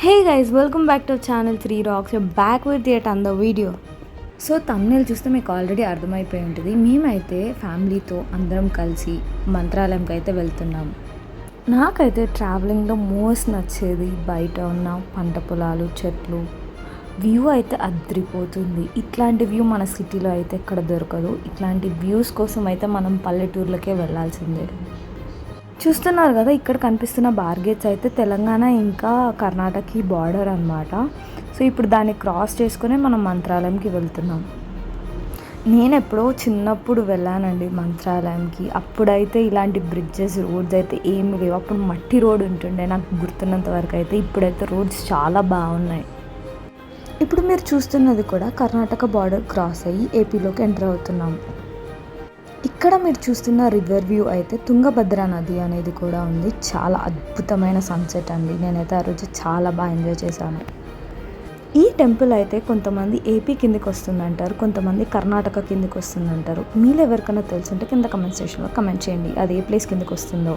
Hey guys, welcome back to channel 3 Rocks. You're back with yet another video. So thumbnail చూస్తే మీకు already అర్థమైపోయి ఉంటుంది. మేమైతే ఫ్యామిలీతో అందరం కలిసి మంత్రాలయంకి అయితే వెళ్తున్నాం. నాకైతే ట్రావెలింగ్లో మోస్ట్ నచ్చేది బయట ఉన్న పంట పొలాలు, చెట్లు, వ్యూ అయితే అద్రిపోతుంది. ఇట్లాంటి వ్యూ మన సిటీలో అయితే ఎక్కడ దొరకదు. ఇట్లాంటి వ్యూస్ కోసం అయితే మనం పల్లెటూర్లకే వెళ్ళాల్సిందే. చూస్తున్నారు కదా, ఇక్కడ కనిపిస్తున్న బార్గేట్స్ అయితే తెలంగాణ ఇంకా కర్ణాటకకి బార్డర్ అనమాట. సో ఇప్పుడు దాన్ని క్రాస్ చేసుకుని మనం మంత్రాలయంకి వెళ్తున్నాం. నేను ఎప్పుడో చిన్నప్పుడు వెళ్ళానండి మంత్రాలయంకి. అప్పుడైతే ఇలాంటి బ్రిడ్జెస్, రోడ్స్ అయితే ఏమి లేవు. అప్పుడు మట్టి రోడ్ ఉంటుండే నాకు గుర్తున్నంత వరకు అయితే. ఇప్పుడైతే రోడ్స్ చాలా బాగున్నాయి. ఇప్పుడు మీరు చూస్తున్నది కూడా కర్ణాటక బార్డర్ క్రాస్ అయ్యి ఏపీలోకి ఎంటర్ అవుతున్నాం. ఇక్కడ మీరు చూస్తున్న రివర్ వ్యూ అయితే తుంగభద్ర నది అనేది కూడా ఉంది. చాలా అద్భుతమైన సన్సెట్ అండి. నేనైతే ఆ రోజు చాలా బాగా ఎంజాయ్ చేశాను. ఈ టెంపుల్ అయితే కొంతమంది ఏపీ కిందకి వస్తుందంటారు, కొంతమంది కర్ణాటక కిందకి వస్తుందంటారు. మీరు ఎవరికైనా తెలుసుంటే కింద కమెంట్ సెక్షన్లో కమెంట్ చేయండి అది ఏ ప్లేస్ కిందకి వస్తుందో.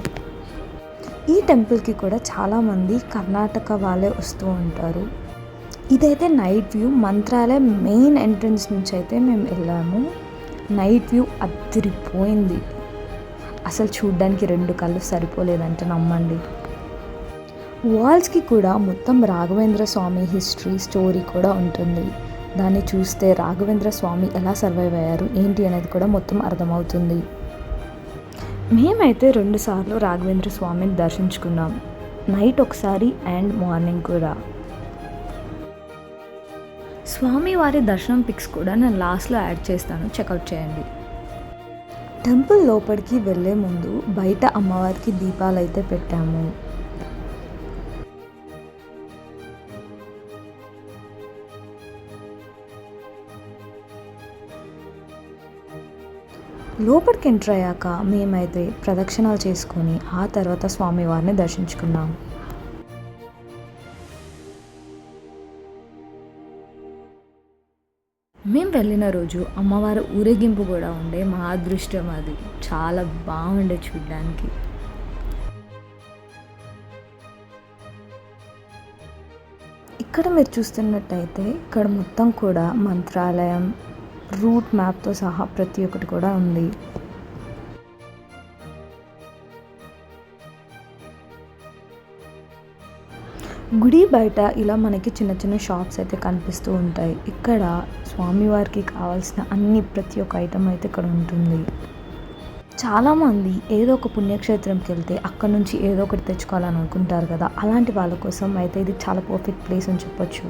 ఈ టెంపుల్కి కూడా చాలామంది కర్ణాటక వాళ్ళే వస్తూ ఉంటారు. ఇదైతే night view. Mantralayam main entrance నుంచి అయితే మేము వెళ్ళాము. నైట్ వ్యూ అదిరిపోయింది. అసలు చూడ్డానికి 2 కళ్ళు సరిపోలేదంటే నమ్మండి. వాల్స్కి కూడా మొత్తం రాఘవేంద్ర స్వామి హిస్టరీ, స్టోరీ కూడా ఉంటుంది. దాన్ని చూస్తే రాఘవేంద్ర స్వామి ఎలా సర్వైవ్ అయ్యారు ఏంటి అనేది కూడా మొత్తం అర్థమవుతుంది. మేమైతే 2 సార్లు రాఘవేంద్ర స్వామిని దర్శించుకున్నాం. నైట్ ఒకసారి అండ్ మార్నింగ్ కూడా. స్వామివారి దర్శనం పిక్స్ కూడా నేను లాస్ట్లో యాడ్ చేస్తాను, చెక్అవుట్ చేయండి. టెంపుల్ లోపలికి వెళ్ళే ముందు బయట అమ్మవారికి దీపాలు అయితే పెట్టాము. లోపలికి ఎంటర్ అయ్యాక మేమైతే ప్రదక్షిణాలు చేసుకొని ఆ తర్వాత స్వామివారిని దర్శించుకున్నాం. మేము వెళ్ళిన రోజు అమ్మవారి ఊరేగింపు కూడా ఉండే. మా అదృష్టం అది. చాలా బాగుండే చూడ్డానికి. ఇక్కడ మీరు చూస్తున్నట్టయితే ఇక్కడ మొత్తం కూడా మంత్రాలయం రూట్ మ్యాప్తో సహా ప్రతి ఒక్కటి కూడా ఉంది. గుడి బయట ఇలా మనకి చిన్న చిన్న షాప్స్ అయితే కనిపిస్తూ ఉంటాయి. ఇక్కడ స్వామివారికి కావాల్సిన ప్రతి ఒక్క ఐటమ్ అయితే ఇక్కడ ఉంటుంది. చాలామంది ఏదో ఒక పుణ్యక్షేత్రంకి వెళ్తే అక్కడ నుంచి ఏదో ఒకటి తెచ్చుకోవాలని అనుకుంటారు కదా, అలాంటి వాళ్ళ కోసం అయితే ఇది చాలా పర్ఫెక్ట్ ప్లేస్ అని చెప్పొచ్చు.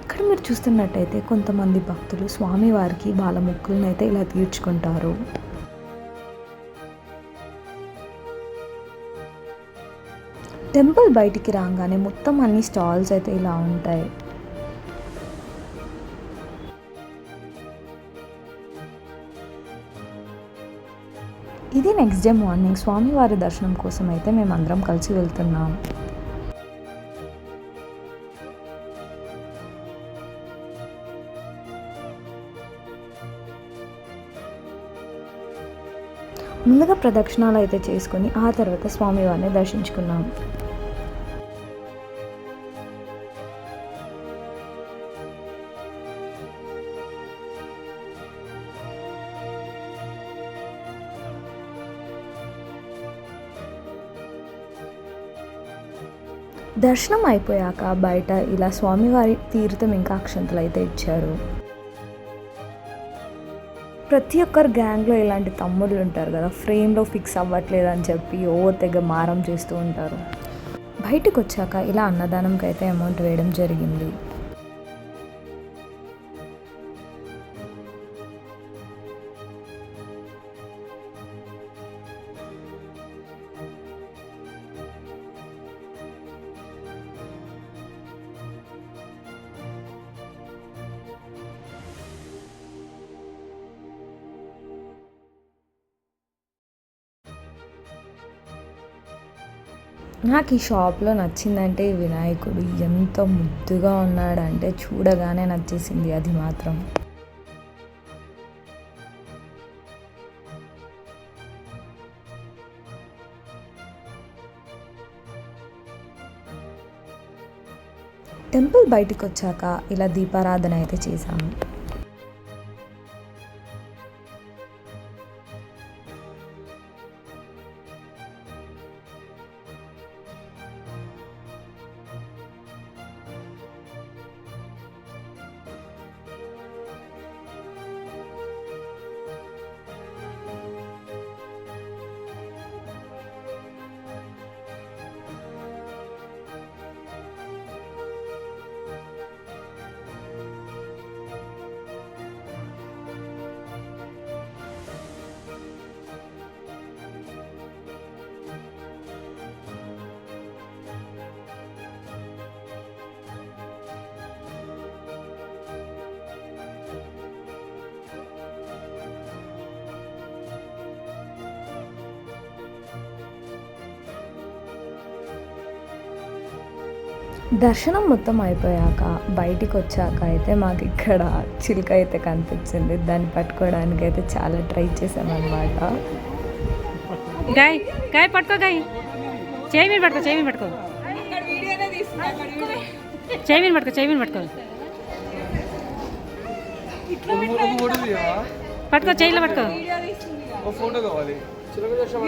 ఇక్కడ మీరు చూస్తున్నట్టయితే కొంతమంది భక్తులు స్వామివారికి వాళ్ళ మొక్కులను అయితే ఇలా తీర్చుకుంటారు. టెంపుల్ బయటికి రాగానే మొత్తం అన్ని స్టాల్స్ అయితే ఇలా ఉంటాయి. ఇది నెక్స్ట్ డే మార్నింగ్ స్వామివారి దర్శనం కోసం అయితే మేమందరం కలిసి వెళ్తున్నాం. ముందుగా ప్రదక్షిణాలు అయితే చేసుకొని ఆ తర్వాత స్వామివారిని దర్శించుకున్నాం. దర్శనం అయిపోయాక బయట ఇలా స్వామివారి తీర్థం ఇంకా అక్షంతలు అయితే ఇచ్చారు. ప్రతి ఒక్కరు గ్యాంగ్లో ఇలాంటి తమ్ముళ్ళు ఉంటారు కదా, ఫ్రేమ్లో ఫిక్స్ అవ్వట్లేదు అని చెప్పి తెగ మారం చేస్తూ ఉంటారు. బయటకు వచ్చాక ఇలా అన్నదానంకి అయితే అమౌంట్ వేయడం జరిగింది. నాకు ఈ షాప్లో నచ్చిందంటే వినాయకుడు ఎంత ముద్దుగా ఉన్నాడంటే చూడగానే నచ్చేసింది అది మాత్రం. టెంపుల్ బయటికి వచ్చాక ఇలా దీపారాధన అయితే చేశాము. దర్శనం మొత్తం అయిపోయాక బయటికి వచ్చాక అయితే మాకు ఇక్కడ చిలుక అయితే కనిపించింది. దాన్ని పట్టుకోవడానికి అయితే చాలా ట్రై చేసామన్నమాట. గాయ్ గాయ్ పట్టుకో, గాయ్ చేయి మీద పట్టుకో, చేయి మీద పట్టుకో, చేయి మీద పట్టుకో, చేయి మీద పట్టుకో, పట్టుకో, చేయిలో పట్టుకో. ఫోటో కావాలి,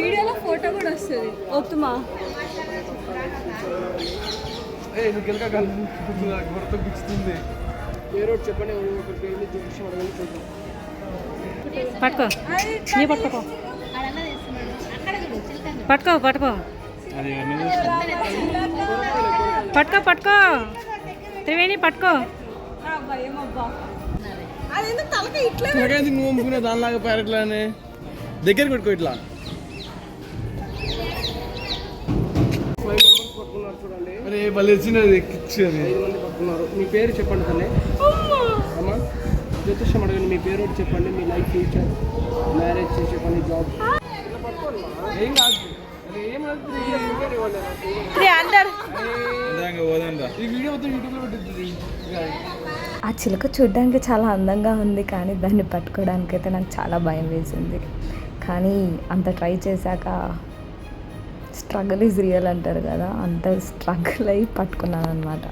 వీడియోలో ఫోటో కూడా వస్తుంది. ఓకేమా నువ్వు గిలక గుర్తు గుచ్చుతుంది. పేరు చెప్పండి, పట్టుకో, నీ పట్టుకో, పట్టుకో, పట్టుకో, పట్టుకో, పట్టుకో, త్రివేణి పట్టుకో. నువ్వు అమ్ముకునే దానిలాగా పేరట్లానే దగ్గరికి పెట్టుకో. ఇట్లా అరే వాళ్ళు వచ్చినది ఎక్కిచ్చారు. 5 మంది పట్టుకున్నారు. మీ పేరు చెప్పండి తల్లి. అమ్మా జ్యోతిష్యం అడగండి. మీ పేరు ఒకటి చెప్పండి, మీ లైఫ్ ఫ్యూచర్, మ్యారేజ్ చేసే పని, జాబ్. ఏం కాదు, ఈ వీడియో మొత్తం యూట్యూబ్లో పెట్టింది. ఆ చిలుక చూడడానికి చాలా అందంగా ఉంది, కానీ దాన్ని పట్టుకోవడానికి అయితే నాకు చాలా భయం వేసింది. కానీ అంత ట్రై చేశాక స్ట్రగుల్ ఈజ్ రియల్ అంటారు కదా, అంత స్ట్రగుల్ అయ్యి పట్టుకున్నాను అనమాట.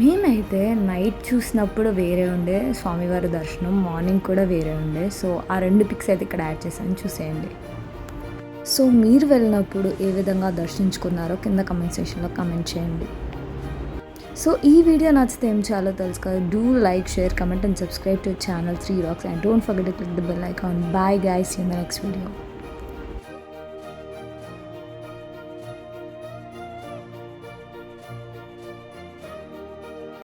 మేమైతే నైట్ చూసినప్పుడు వేరే ఉండే స్వామివారి దర్శనం, మార్నింగ్ కూడా వేరే ఉండే. సో ఆ 2 పిక్స్ అయితే ఇక్కడ యాడ్ చేశాను, చూసేయండి. సో మీరు వెళ్ళినప్పుడు ఏ విధంగా దర్శించుకున్నారో కింద కమెంట్ సెక్షన్లో కమెంట్ చేయండి. సో ఈ వీడియో నచ్చితే ఏం చేయాలో తెలుసు కదా. Do like, share, comment and subscribe to channel 3 Rocks and don't forget to click the bell icon. Bye guys, see you in the next video.